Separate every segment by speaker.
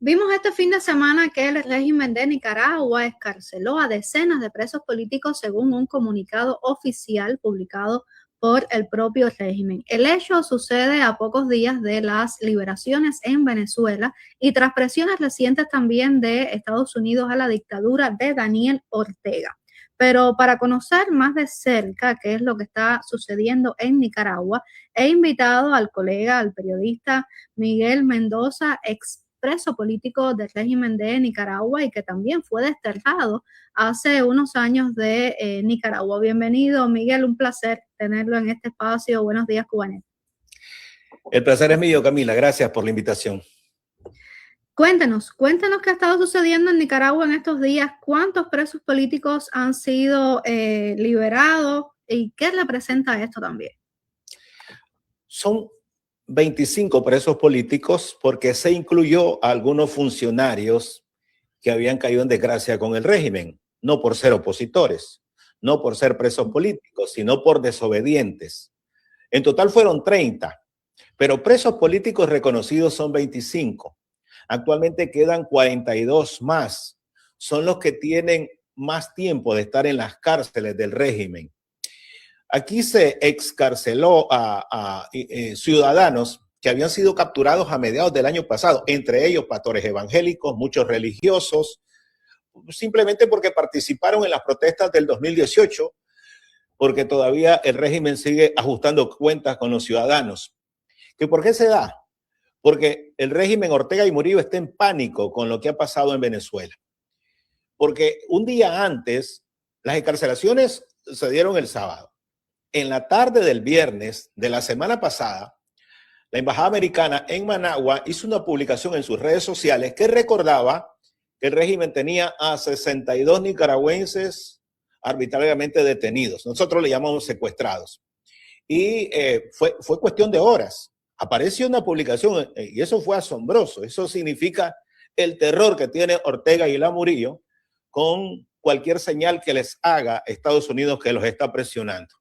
Speaker 1: Vimos este fin de semana que el régimen de Nicaragua excarceló a decenas de presos políticos según un comunicado oficial publicado por el propio régimen. El hecho sucede a pocos días de las liberaciones en Venezuela y tras presiones recientes también de Estados Unidos a la dictadura de Daniel Ortega. Pero para conocer más de cerca qué es lo que está sucediendo en Nicaragua, he invitado al colega, al periodista Miguel Mendoza, preso político del régimen de Nicaragua y que también fue desterrado hace unos años de Nicaragua. Bienvenido, Miguel, un placer tenerlo en este espacio. Buenos días, Cubanet.
Speaker 2: El placer es mío, Camila. Gracias por la invitación.
Speaker 1: Cuéntanos qué ha estado sucediendo en Nicaragua en estos días, cuántos presos políticos han sido liberados y qué representa esto también.
Speaker 2: Son 25 presos políticos porque se incluyó a algunos funcionarios que habían caído en desgracia con el régimen, no por ser opositores, no por ser presos políticos, sino por desobedientes. En total fueron 30, pero presos políticos reconocidos son 25. Actualmente quedan 42 más. Son los que tienen más tiempo de estar en las cárceles del régimen. Aquí se excarceló a ciudadanos que habían sido capturados a mediados del año pasado, entre ellos pastores evangélicos, muchos religiosos, simplemente porque participaron en las protestas del 2018, porque todavía el régimen sigue ajustando cuentas con los ciudadanos. ¿Que por qué se da? Porque el régimen Ortega y Murillo está en pánico con lo que ha pasado en Venezuela. Porque un día antes, las excarcelaciones se dieron el sábado. En la tarde del viernes de la semana pasada, la embajada americana en Managua hizo una publicación en sus redes sociales que recordaba que el régimen tenía a 62 nicaragüenses arbitrariamente detenidos. Nosotros le llamamos secuestrados. Y fue cuestión de horas. Apareció una publicación y eso fue asombroso. Eso significa el terror que tiene Ortega y la Murillo con cualquier señal que les haga Estados Unidos que los está presionando.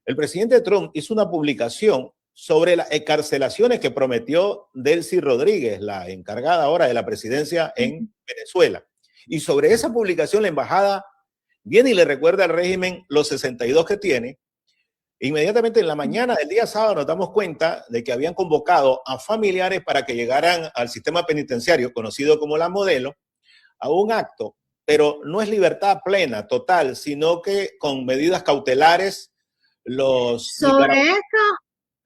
Speaker 2: El presidente Trump hizo una publicación sobre las excarcelaciones que prometió Delcy Rodríguez, la encargada ahora de la presidencia en Venezuela. Y sobre esa publicación la embajada viene y le recuerda al régimen los 62 que tiene. Inmediatamente en la mañana del día sábado nos damos cuenta de que habían convocado a familiares para que llegaran al sistema penitenciario, conocido como la Modelo, a un acto, pero no es libertad plena, total, sino que con medidas cautelares.
Speaker 1: Sobre esto,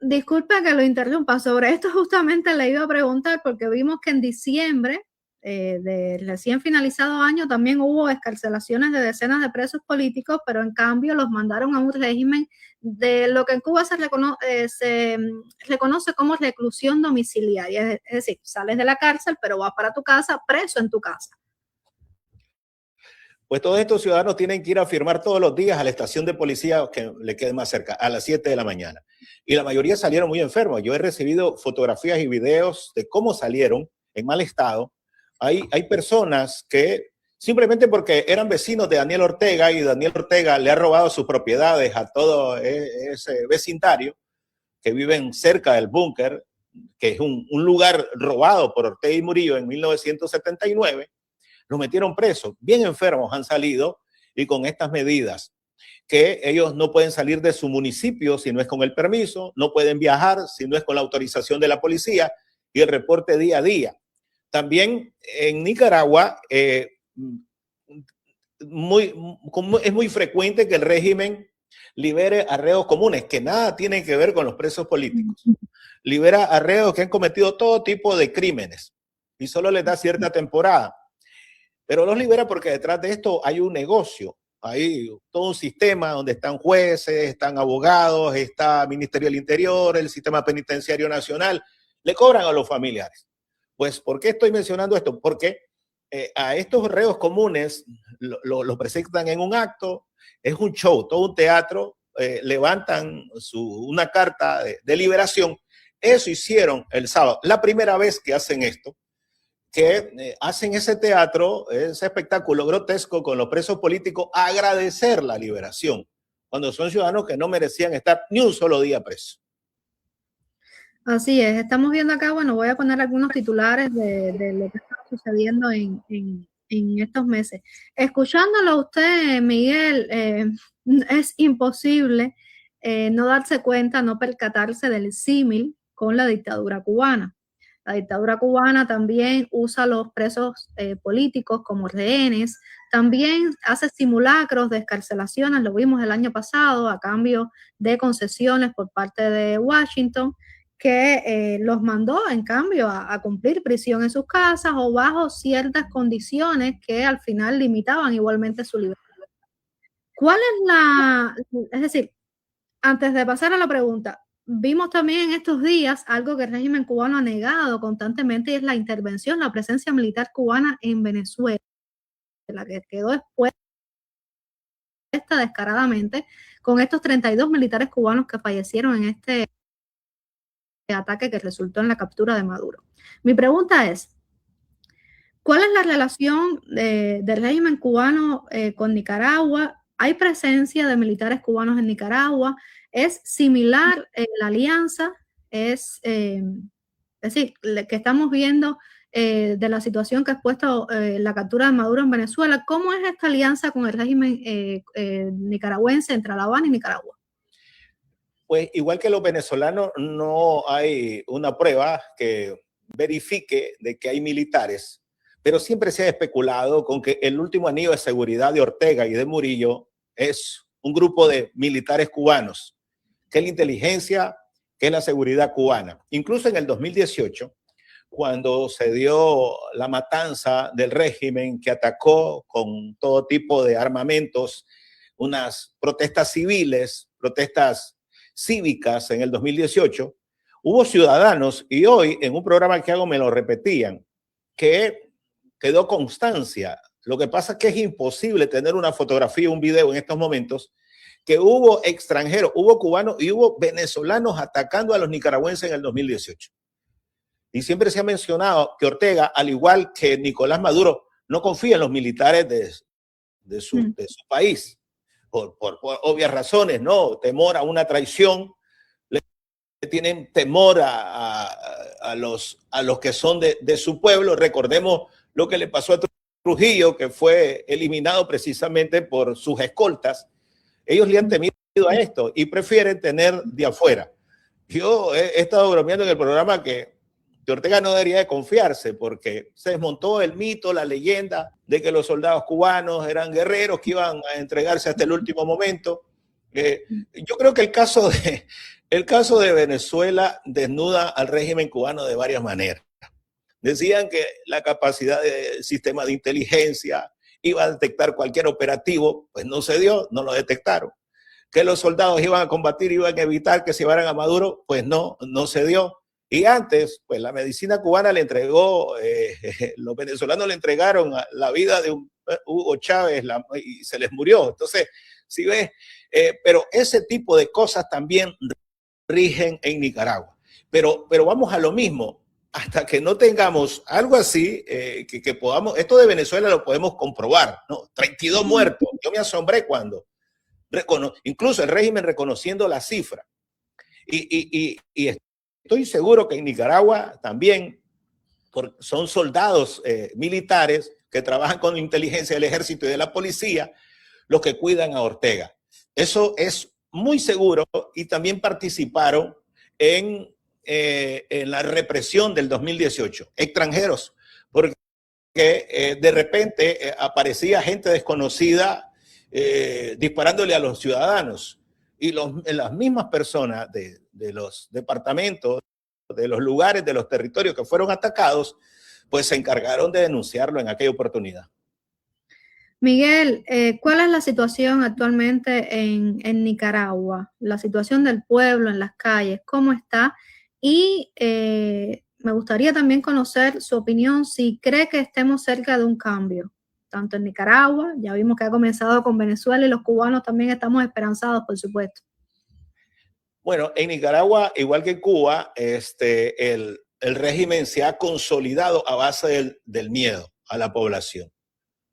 Speaker 1: disculpa que lo interrumpa, sobre esto justamente le iba a preguntar porque vimos que en diciembre del recién finalizado año también hubo excarcelaciones de decenas de presos políticos, pero en cambio los mandaron a un régimen de lo que en Cuba se reconoce como reclusión domiciliaria, es decir, sales de la cárcel pero vas para tu casa, preso en tu casa.
Speaker 2: Pues todos estos ciudadanos tienen que ir a firmar todos los días a la estación de policía que le quede más cerca, a las 7 de la mañana. Y la mayoría salieron muy enfermos. Yo he recibido fotografías y videos de cómo salieron en mal estado. Hay personas que simplemente porque eran vecinos de Daniel Ortega y Daniel Ortega le ha robado sus propiedades a todo ese vecindario que viven cerca del búnker, que es un lugar robado por Ortega y Murillo en 1979, los metieron presos, bien enfermos han salido y con estas medidas que ellos no pueden salir de su municipio si no es con el permiso, no pueden viajar si no es con la autorización de la policía y el reporte día a día. También en Nicaragua es muy frecuente que el régimen libere a reos comunes, que nada tienen que ver con los presos políticos. Libera a reos que han cometido todo tipo de crímenes y solo les da cierta temporada. Pero los libera porque detrás de esto hay un negocio, hay todo un sistema donde están jueces, están abogados, está Ministerio del Interior, el sistema penitenciario nacional, le cobran a los familiares. Pues, ¿por qué estoy mencionando esto? Porque a estos reos comunes los presentan en un acto, es un show, todo un teatro, levantan una carta de liberación. Eso hicieron el sábado, la primera vez que hacen esto, que hacen ese teatro, ese espectáculo grotesco con los presos políticos, a agradecer la liberación, cuando son ciudadanos que no merecían estar ni un solo día presos.
Speaker 1: Así es, estamos viendo acá, bueno, voy a poner algunos titulares de lo que está sucediendo en estos meses. Escuchándolo a usted, Miguel, es imposible no darse cuenta, no percatarse del símil con la dictadura cubana. La dictadura cubana también usa a los presos políticos como rehenes, también hace simulacros de excarcelaciones, lo vimos el año pasado a cambio de concesiones por parte de Washington, que los mandó en cambio a cumplir prisión en sus casas o bajo ciertas condiciones que al final limitaban igualmente su libertad. ¿Cuál es es decir, antes de pasar a la pregunta, vimos también en estos días algo que el régimen cubano ha negado constantemente y es la intervención, la presencia militar cubana en Venezuela, la que quedó expuesta descaradamente con estos 32 militares cubanos que fallecieron en este ataque que resultó en la captura de Maduro. Mi pregunta es, ¿cuál es la relación del régimen cubano con Nicaragua? ¿Hay presencia de militares cubanos en Nicaragua? ¿Es similar la alianza? Es decir, que estamos viendo de la situación que ha expuesto la captura de Maduro en Venezuela. ¿Cómo es esta alianza con el régimen nicaragüense entre La Habana y Nicaragua?
Speaker 2: Pues igual que los venezolanos, no hay una prueba que verifique de que hay militares, pero siempre se ha especulado con que el último anillo de seguridad de Ortega y de Murillo es un grupo de militares cubanos, que es la inteligencia, que es la seguridad cubana. Incluso en el 2018, cuando se dio la matanza del régimen que atacó con todo tipo de armamentos, unas protestas civiles, protestas cívicas en el 2018, hubo ciudadanos, y hoy en un programa que hago me lo repetían, que quedó constancia. Lo que pasa es que es imposible tener una fotografía, un video en estos momentos, que hubo extranjeros, hubo cubanos y hubo venezolanos atacando a los nicaragüenses en el 2018. Y siempre se ha mencionado que Ortega, al igual que Nicolás Maduro, no confía en los militares de su país, por obvias razones, ¿no? Temor a una traición, le tienen temor a los que son de su pueblo. Recordemos lo que le pasó a Trujillo, que fue eliminado precisamente por sus escoltas. Ellos le han temido a esto y prefieren tener de afuera. Yo he estado bromeando en el programa que Ortega no debería de confiarse porque se desmontó el mito, la leyenda de que los soldados cubanos eran guerreros que iban a entregarse hasta el último momento. Yo creo que el caso de Venezuela desnuda al régimen cubano de varias maneras. Decían que la capacidad del sistema de inteligencia iba a detectar cualquier operativo, pues no se dio, no lo detectaron. Que los soldados iban a combatir, iban a evitar que se llevaran a Maduro, pues no se dio. Y antes, pues la medicina cubana le entregó, los venezolanos le entregaron la vida de Hugo Chávez y se les murió. Entonces, si ves, pero ese tipo de cosas también rigen en Nicaragua. Pero vamos a lo mismo, hasta que no tengamos algo así, que podamos, esto de Venezuela lo podemos comprobar, ¿no? 32 muertos. Yo me asombré cuando, incluso el régimen reconociendo la cifra. Y estoy seguro que en Nicaragua también son soldados militares que trabajan con la inteligencia del ejército y de la policía los que cuidan a Ortega. Eso es muy seguro y también participaron en la represión del 2018, extranjeros, porque de repente aparecía gente desconocida disparándole a los ciudadanos y las mismas personas de los departamentos, de los lugares, de los territorios que fueron atacados, pues se encargaron de denunciarlo en aquella oportunidad.
Speaker 1: Miguel, ¿cuál es la situación actualmente en Nicaragua? La situación del pueblo en las calles, ¿cómo está? Y me gustaría también conocer su opinión si cree que estemos cerca de un cambio, tanto en Nicaragua, ya vimos que ha comenzado con Venezuela y los cubanos también estamos esperanzados, por supuesto.
Speaker 2: Bueno, en Nicaragua, igual que en Cuba, el régimen se ha consolidado a base del miedo a la población.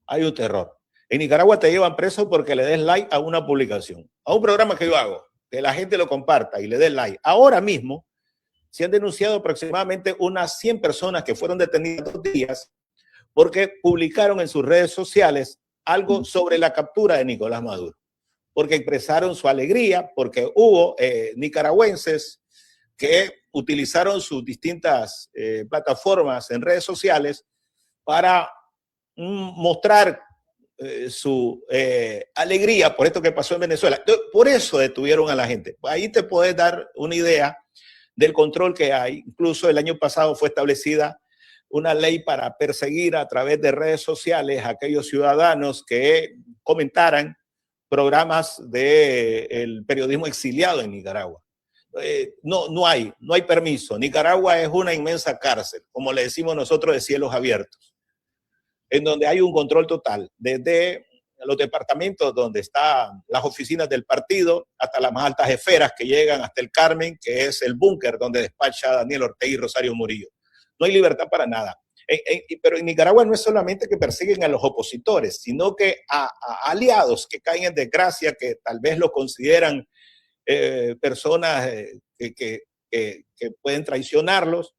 Speaker 2: Hay un terror. En Nicaragua te llevan preso porque le des like a una publicación, a un programa que yo hago, que la gente lo comparta y le dé like. Ahora mismo Se han denunciado aproximadamente unas 100 personas que fueron detenidas 2 días porque publicaron en sus redes sociales algo sobre la captura de Nicolás Maduro, porque expresaron su alegría, porque hubo nicaragüenses que utilizaron sus distintas plataformas en redes sociales para mostrar su alegría por esto que pasó en Venezuela. Entonces, por eso detuvieron a la gente. Ahí te puedes dar una idea del control que hay. Incluso el año pasado fue establecida una ley para perseguir a través de redes sociales a aquellos ciudadanos que comentaran programas del periodismo exiliado en Nicaragua. No hay permiso. Nicaragua es una inmensa cárcel, como le decimos nosotros, de cielos abiertos, en donde hay un control total, desde los departamentos donde están las oficinas del partido hasta las más altas esferas que llegan hasta el Carmen, que es el búnker donde despacha Daniel Ortega y Rosario Murillo. No hay libertad para nada. Pero en Nicaragua no es solamente que persiguen a los opositores, sino que a aliados que caen en desgracia, que tal vez lo consideran personas que pueden traicionarlos.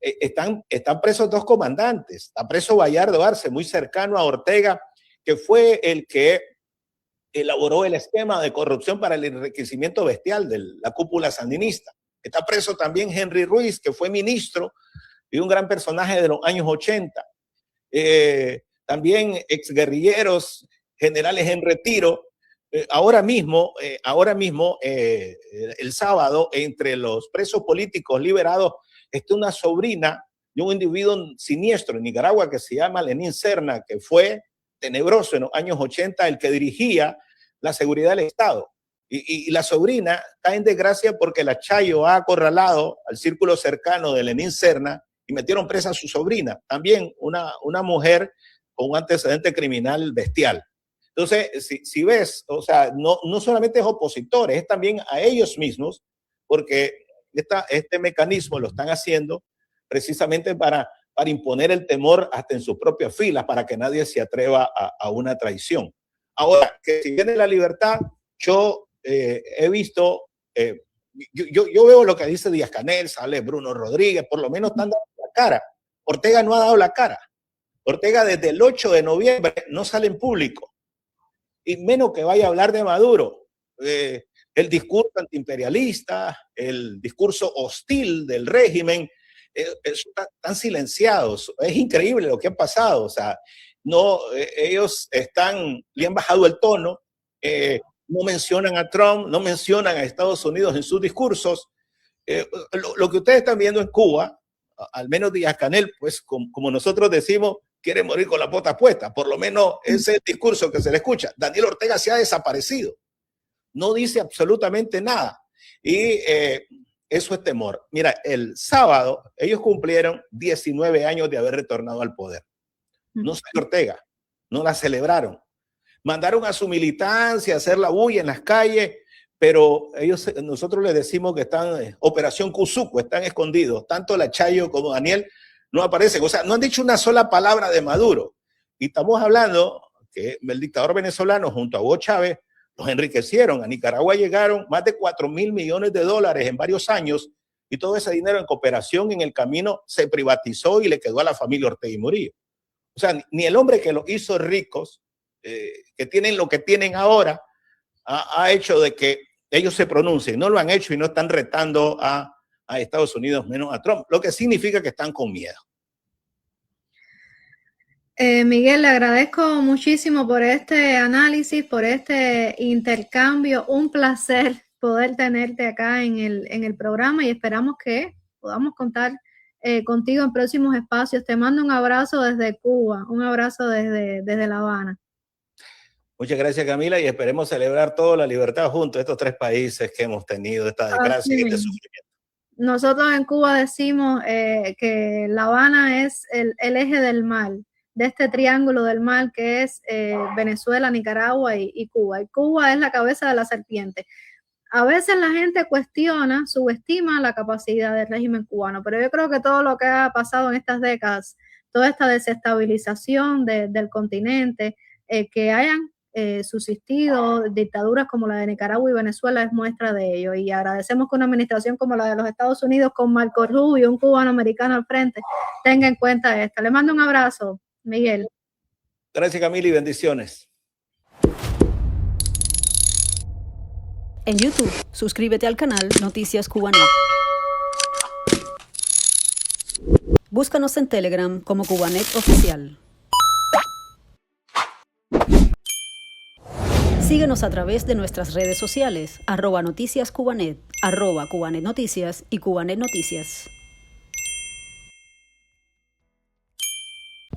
Speaker 2: Están presos 2 comandantes. Está preso Bayardo Arce, muy cercano a Ortega, que fue el que elaboró el esquema de corrupción para el enriquecimiento bestial de la cúpula sandinista. Está preso también Henry Ruiz, que fue ministro y un gran personaje de los años 80. También exguerrilleros, generales en retiro. Ahora mismo, el sábado, entre los presos políticos liberados, está una sobrina de un individuo siniestro en Nicaragua que se llama Lenín Serna, que fue tenebroso en los años 80, el que dirigía la seguridad del Estado. Y la sobrina está en desgracia porque la Chayo ha acorralado al círculo cercano de Lenín Serna y metieron presa a su sobrina, también una mujer con un antecedente criminal bestial. Entonces, si ves, o sea, no solamente es opositores, es también a ellos mismos, porque este mecanismo lo están haciendo precisamente para imponer el temor hasta en sus propias filas, para que nadie se atreva a una traición. Ahora, que si viene la libertad, yo he visto, yo veo lo que dice Díaz-Canel, sale Bruno Rodríguez, por lo menos están dando la cara. Ortega no ha dado la cara. Ortega desde el 8 de noviembre no sale en público, y menos que vaya a hablar de Maduro. El discurso antiimperialista, el discurso hostil del régimen, están silenciados. Es increíble lo que ha pasado. O sea, ellos le han bajado el tono, no mencionan a Trump, no mencionan a Estados Unidos en sus discursos. Lo que ustedes están viendo en Cuba, al menos Díaz-Canel, pues como nosotros decimos, quiere morir con la bota puesta. Por lo menos ese es el discurso que se le escucha. Daniel Ortega se ha desaparecido. No dice absolutamente nada. Y eso es temor. Mira, el sábado ellos cumplieron 19 años de haber retornado al poder. No salió Ortega, no la celebraron. Mandaron a su militancia a hacer la bulla en las calles, pero nosotros les decimos que están Operación Cuzuco, están escondidos. Tanto la Chayo como Daniel no aparecen. O sea, no han dicho una sola palabra de Maduro. Y estamos hablando que el dictador venezolano junto a Hugo Chávez los enriquecieron. A Nicaragua llegaron más de $4.000 millones en varios años, y todo ese dinero en cooperación en el camino se privatizó y le quedó a la familia Ortega y Murillo. O sea, ni el hombre que los hizo ricos, que tienen lo que tienen ahora, ha hecho de que ellos se pronuncien. No lo han hecho y no están retando a Estados Unidos, menos a Trump, lo que significa que están con miedo.
Speaker 1: Miguel, le agradezco muchísimo por este análisis, por este intercambio. Un placer poder tenerte acá en el programa, y esperamos que podamos contar contigo en próximos espacios. Te mando un abrazo desde Cuba, un abrazo desde La Habana.
Speaker 2: Muchas gracias, Camila, y esperemos celebrar toda la libertad juntos, estos 3 países que hemos tenido esta desgracia y este sufrimiento. Nosotros en Cuba decimos que La Habana es el eje del mal, de este triángulo del mal que es Venezuela, Nicaragua y Cuba. Y Cuba es la cabeza de la serpiente. A veces la gente cuestiona, subestima la capacidad del régimen cubano, pero yo creo que todo lo que ha pasado en estas décadas, toda esta desestabilización del continente, que hayan
Speaker 1: subsistido, dictaduras como la de Nicaragua y Venezuela es muestra de ello. Y agradecemos que una administración como la de los Estados Unidos, con Marco Rubio, un cubano-americano al frente, tenga en cuenta esto. Le mando un abrazo, Miguel.
Speaker 2: Gracias, Camila, y bendiciones.
Speaker 3: En YouTube, suscríbete al canal Noticias Cubanet. Búscanos en Telegram como Cubanet Oficial. Síguenos a través de nuestras redes sociales, @noticiascubanet, @cubanetnoticias y Cubanet Noticias.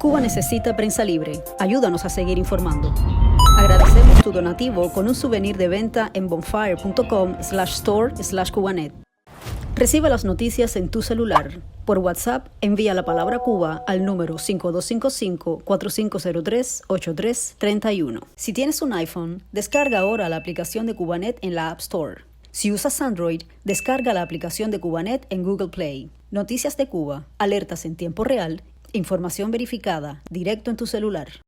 Speaker 3: Cuba necesita prensa libre. Ayúdanos a seguir informando. Agradecemos tu donativo con un souvenir de venta en bonfire.com/store/cubanet. Recibe las noticias en tu celular. Por WhatsApp, envía la palabra Cuba al número 5255-4503-8331. Si tienes un iPhone, descarga ahora la aplicación de Cubanet en la App Store. Si usas Android, descarga la aplicación de Cubanet en Google Play. Noticias de Cuba, alertas en tiempo real, información verificada, directo en tu celular.